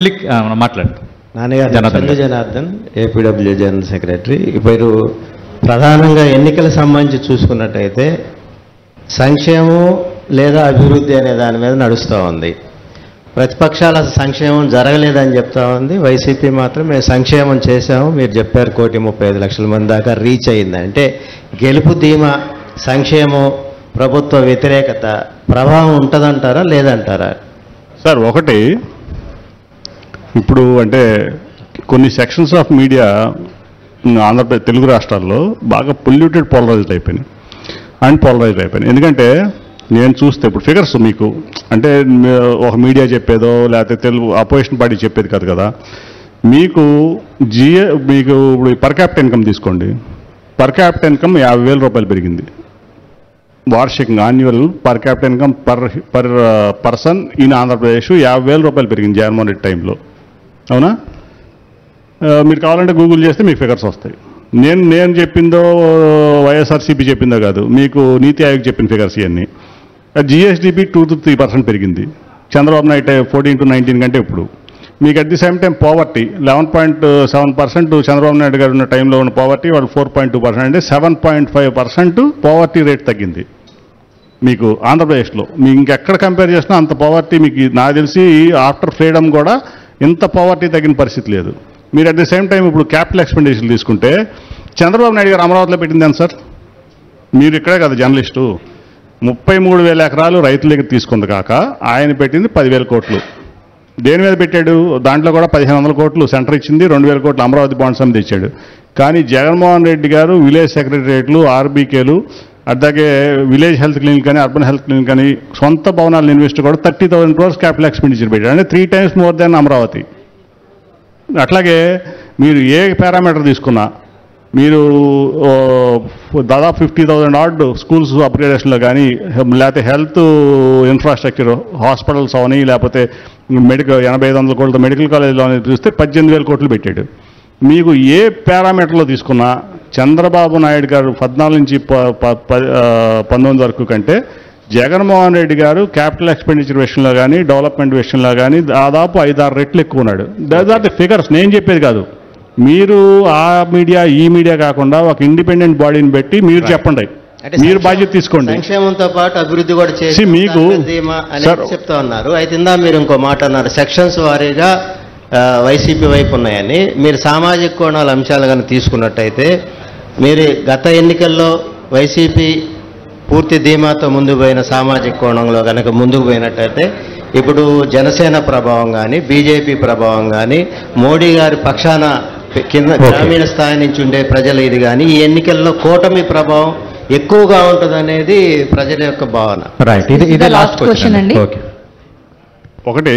మాట్లాడు నాన్నగారు Janardhan APW general secretary. ఇప్పుడు ప్రధానంగా ఎన్నికల సంబంధించి చూసుకున్నట్టయితే సంక్షేమం లేదా అభివృద్ధి అనే దాని మీద నడుస్తూ ఉంది. ప్రతిపక్షాల సంక్షేమం జరగలేదని చెప్తా ఉంది, వైసీపీ మాత్రం మేము సంక్షేమం చేశాము, మీరు చెప్పారు 1,35,00,000 మంది దాకా రీచ్ అయింది. అంటే గెలుపు ధీమా, సంక్షేమం, ప్రభుత్వ వ్యతిరేకత ప్రభావం ఉంటుందంటారా లేదంటారా? సార్, ఒకటి ఇప్పుడు అంటే కొన్ని sections of media Andhra Pradesh Telugu రాష్ట్రాల్లో బాగా పొల్యూటెడ్ పోలరైజ్డ్ అయిపోయినాయి. ఎందుకంటే నేను చూస్తే ఇప్పుడు ఫిగర్స్ మీకు అంటే ఒక మీడియా చెప్పేదో లేకపోతే తెలుగు అపోజిషన్ పార్టీ చెప్పేది కాదు కదా. మీకు ఇప్పుడు పర్ క్యాపిటల్ ఇన్కమ్ తీసుకోండి. పర్ క్యాపిటల్ ఇన్కమ్ 50,000 రూపాయలు పెరిగింది వార్షికంగా. Annual per capital income per person in Andhra Pradesh 50,000 రూపాయలు పెరిగింది జగన్మోహన్ రెడ్డి టైంలో. అవునా? మీరు కావాలంటే గూగుల్ చేస్తే మీకు ఫిగర్స్ వస్తాయి. నేను చెప్పిందో వైఎస్ఆర్సీపీ చెప్పిందో కాదు, మీకు నీతి ఆయోగ్ చెప్పిన ఫిగర్స్ ఇవన్నీ. జిఎస్డిపి 2 to 3% పెరిగింది చంద్రబాబు నాయుడు 14 to 19 కంటే. ఇప్పుడు మీకు at the same time poverty 11.7% Chandrababu Naidu గారు ఉన్న టైంలో ఉన్న పావర్టీ వాళ్ళు 4.2%, అంటే 7.5% పావర్టీ రేట్ తగ్గింది మీకు ఆంధ్రప్రదేశ్లో. మీకు ఇంకెక్కడ కంపేర్ చేసినా అంత పావర్టీ మీకు నాకు తెలిసి ఆఫ్టర్ ఫ్రీడమ్ కూడా ఇంత పావర్టీ తగ్గిన పరిస్థితి లేదు. మీరు అట్ ది సేమ్ టైం ఇప్పుడు క్యాపిటల్ ఎక్స్పెండిచర్ తీసుకుంటే చంద్రబాబు నాయుడు గారు అమరావతిలో పెట్టింది సార్. మీరు ఇక్కడే కదా జర్నలిస్టు. 33,000 ఎకరాలు రైతుల దగ్గర తీసుకుంది కాక ఆయన పెట్టింది 10,000 కోట్లు. దేని మీద పెట్టాడు? దాంట్లో కూడా 1,500 కోట్లు సెంటర్ ఇచ్చింది, 2,000 కోట్లు అమరావతి బాండ్ సమితి ఇచ్చాడు. కానీ జగన్మోహన్ రెడ్డి గారు విలేజ్ సెక్రటరియట్లు, ఆర్బీకేలు, అట్లాగే విలేజ్ హెల్త్ క్లినిక్ అని, అర్బన్ హెల్త్ క్లినిక్ అని సొంత భవనాలను ఇన్వెస్ట్ కూడా 30,000 crores క్యాపిటల్ ఎక్స్పెండిచర్ పెట్టాడు. అంటే 3 times more than అమరావతి. అట్లాగే మీరు ఏ పారామీటర్ తీసుకున్నా మీరు దాదాపు 50,000 odd స్కూల్స్ అప్గ్రేడేషన్లో కానీ, లేకపోతే హెల్త్ ఇన్ఫ్రాస్ట్రక్చర్ హాస్పిటల్స్ అవని, లేకపోతే 80-100 కోట్లతో మెడికల్ కాలేజీలో చూస్తే 18,000 కోట్లు పెట్టాడు. మీకు ఏ పారామీటర్లో తీసుకున్నా చంద్రబాబు నాయుడు గారు 14 నుంచి 19 వరకు కంటే జగన్మోహన్ రెడ్డి గారు క్యాపిటల్ ఎక్స్పెండిచర్ విషయంలో కానీ, డెవలప్మెంట్ విషయంలో కానీ దాదాపు 5-6 రెట్లు ఎక్కువ ఉన్నాడు. దట్ ఆర్ ది ఫిగర్స్, నేను చెప్పేది కాదు. మీరు ఆ మీడియా ఈ మీడియా కాకుండా ఒక ఇండిపెండెంట్ బాడీని పెట్టి మీరు చెప్పండి, మీరు బాధ్యత తీసుకోండి. సంక్షేమంతో పాటు అభివృద్ధి కూడా చేసి మీకు చెప్తా ఉన్నారు. అయితే మీరు ఇంకో మాట అన్నారు, సెక్షన్స్ వారీగా వైసీపీ వైపు ఉన్నాయని. మీరు సామాజిక కోణాల అంశాలు కానీ తీసుకున్నట్టయితే మీరు గత ఎన్నికల్లో వైసీపీ పూర్తి ధీమాతో ముందుకు పోయిన సామాజిక కోణంలో కనుక ముందుకు పోయినట్టయితే ఇప్పుడు జనసేన ప్రభావం కానీ, బీజేపీ ప్రభావం కానీ, మోడీ గారి పక్షాన కింద గ్రామీణ స్థాయి నుంచి ఉండే ప్రజలు ఇది కానీ ఈ ఎన్నికల్లో కూటమి ప్రభావం ఎక్కువగా ఉంటుందనేది ప్రజల యొక్క భావన. రైట్, ఇదే లాస్ట్ క్వశ్చన్ అండి. ఒకటి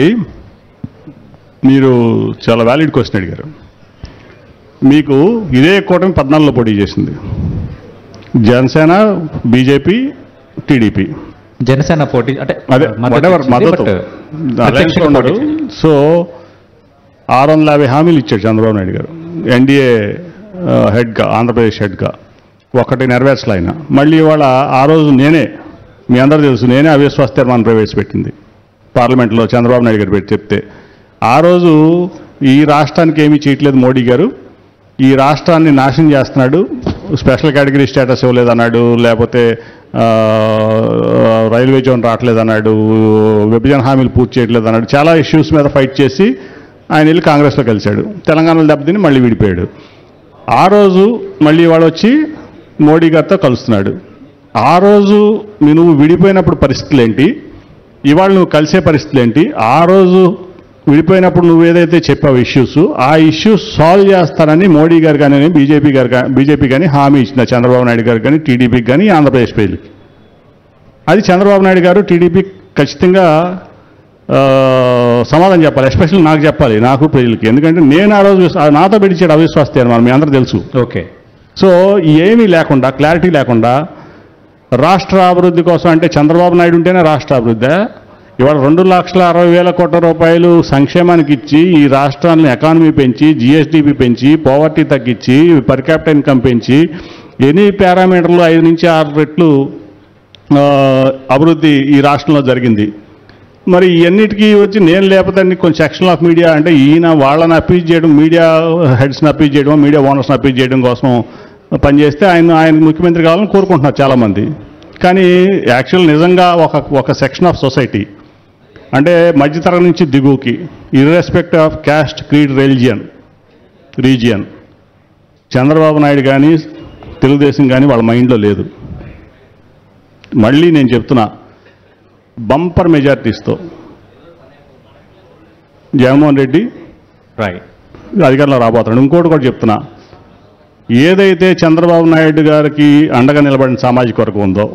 మీరు చాలా వ్యాలిడ్ క్వశ్చన్ అడిగారు. మీకు ఇదే కూటమి 14లో పోటీ చేసింది, జనసేన, బీజేపీ, టీడీపీ. జనసేన పోటీ అంటే అదే మద్దతు అలయన్స్లో ఉన్నాడు. సో 650 హామీలు ఇచ్చాడు చంద్రబాబు నాయుడు గారు ఎన్డీఏ హెడ్గా, ఆంధ్రప్రదేశ్ హెడ్గా. ఒకటి నెరవేర్చలే ఆయన. మళ్ళీ ఇవాళ ఆ రోజు మీ అందరూ తెలుసు, నేనే అవిశ్వాస తీర్మానం ప్రవేశపెట్టింది పార్లమెంట్లో చంద్రబాబు నాయుడు గారు పెట్టి చెప్తే, ఆ రోజు ఈ రాష్ట్రానికి ఏమీ చేయట్లేదు మోడీ గారు, ఈ రాష్ట్రాన్ని నాశనం చేస్తున్నాడు, స్పెషల్ కేటగిరీ స్టేటస్ ఇవ్వలేదన్నాడు, లేకపోతే రైల్వే జోన్ రావట్లేదన్నాడు, విభజన హామీలు పూర్తి చేయట్లేదు అన్నాడు. చాలా ఇష్యూస్ మీద ఫైట్ చేసి ఆయన వెళ్ళి కాంగ్రెస్లో కలిశాడు. తెలంగాణలో దెబ్బతిని మళ్ళీ విడిపోయాడు. ఆ రోజు మళ్ళీ వాడు వచ్చి మోడీ గారితో కలుస్తున్నాడు. ఆ రోజు నువ్వు విడిపోయినప్పుడు పరిస్థితులు ఏంటి, ఇవాళ నువ్వు కలిసే పరిస్థితులు ఏంటి, ఆ రోజు విడిపోయినప్పుడు నువ్వు ఏదైతే చెప్పావు ఇష్యూస్, ఆ ఇష్యూస్ సాల్వ్ చేస్తానని మోడీ గారు కానీ, బీజేపీ కానీ హామీ ఇచ్చిన చంద్రబాబు నాయుడు గారు కానీ, టీడీపీకి కానీ, ఆంధ్రప్రదేశ్ ప్రజలకి. అది చంద్రబాబు నాయుడు గారు టీడీపీ ఖచ్చితంగా సమాధానం చెప్పాలి. ఎస్పెషల్లీ నాకు చెప్పాలి, నాకు ప్రజలకి. ఎందుకంటే నేను ఆ రోజు నాతో పెట్టించాడు అవిశ్వాస తీర్మానం, మీ అందరూ తెలుసు. ఓకే. సో ఏమీ లేకుండా, క్లారిటీ లేకుండా రాష్ట్ర అభివృద్ధి కోసం అంటే చంద్రబాబు నాయుడు ఉంటేనే రాష్ట్ర అభివృద్ధి. ఇవాళ 2,60,000 కోట్ల రూపాయలు సంక్షేమానికి ఇచ్చి ఈ రాష్ట్రాన్ని ఎకానమీ పెంచి, జిఎస్డిపి పెంచి, పావర్టీ తగ్గించి, పర్ క్యాపిటల్ ఇన్కమ్ పెంచి, ఎనీ పారామీటర్లు 5 నుంచి 6 రెట్లు అభివృద్ధి ఈ రాష్ట్రంలో జరిగింది. మరి ఇవన్నిటికీ వచ్చి నేను లేకపోతే కొన్ని సెక్షన్ ఆఫ్ మీడియా అంటే ఈయన వాళ్ళని అప్పీల్ చేయడం, మీడియా హెడ్స్ని అప్పీల్ చేయడం, మీడియా ఓనర్స్ని అప్పీల్ చేయడం కోసం పనిచేస్తే ఆయన ముఖ్యమంత్రి కావాలని కోరుకుంటున్నారు చాలామంది. కానీ యాక్చువల్ నిజంగా ఒక సెక్షన్ ఆఫ్ సొసైటీ అంటే మధ్యతరగతి నుంచి దిగువకి irrespective of caste, creed, region Chandrababu Naidu కానీ తెలుగుదేశం కానీ వాళ్ళ మైండ్లో లేదు. మళ్ళీ నేను చెప్తున్నా, బంపర్ మెజారిటీస్తో జగన్మోహన్ రెడ్డి అధికారంలో రాబోతున్నాడు. ఇంకోటి కూడా చెప్తున్నా, ఏదైతే చంద్రబాబు నాయుడు గారికి అండగా నిలబడిన సామాజిక వర్గం ఉందో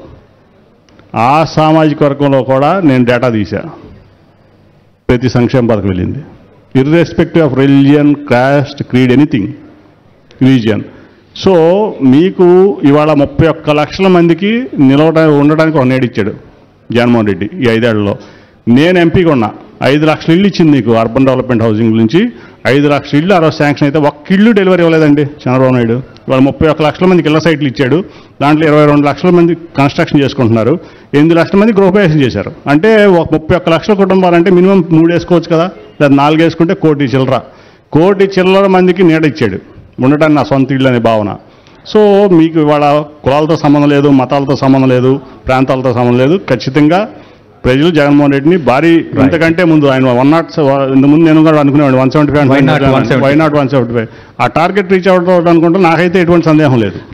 ఆ సామాజిక వర్గంలో కూడా నేను డేటా తీశా. ప్రతి సంక్షేమ పథకం వెళ్ళింది, irrespective of religion, cost, creed, anything, region. So మీకు ఇవాళ 31 లక్షల మందికి ఉండడానికి ఒక నేడు ఇచ్చాడు జగన్మోహన్ రెడ్డి ఈ 5 ఏళ్లలో. నేను ఎంపీగా ఉన్నా, 5 లక్షల ఇళ్ళు ఇచ్చింది నీకు అర్బన్ డెవలప్మెంట్ హౌసింగ్ నుంచి. 5 లక్షల ఇళ్ళు ఆ రోజు శాంక్షన్ అయితే ఒక్క ఇల్లు డెలివరీ ఇవ్వలేదండి చంద్రబాబు నాయుడు. ఇవాళ 31 లక్షల మందికి ఇళ్ల సైట్లు ఇచ్చాడు. దాంట్లో 22 లక్షల మంది కన్స్ట్రక్షన్ చేసుకుంటున్నారు, 8 లక్షల మంది గృహప్రవేశం చేశారు. అంటే 31 లక్షల కుటుంబాలంటే మినిమం 3 వేసుకోవచ్చు కదా, లేదా 4 వేసుకుంటే కోటి చిల్లర మందికి నీడ ఇచ్చాడు ఉండటానికి, నా సొంత ఇళ్ళు అనే భావన. సో మీకు ఇవాళ కులాలతో సంబంధం లేదు, మతాలతో సంబంధం లేదు, ప్రాంతాలతో సంబంధం లేదు. ఖచ్చితంగా ప్రజలు జగన్మోహన్ రెడ్డిని భారీ, ఇంతకంటే ముందు ఆయన 107 ఇంతకుముందు నేను కూడా అనుకునేవాడు 175 వై నాట్ 175 ఆ టార్గెట్ రీచ్ అవ్వడం అనుకుంటే నాకైతే ఎటువంటి సందేహం లేదు.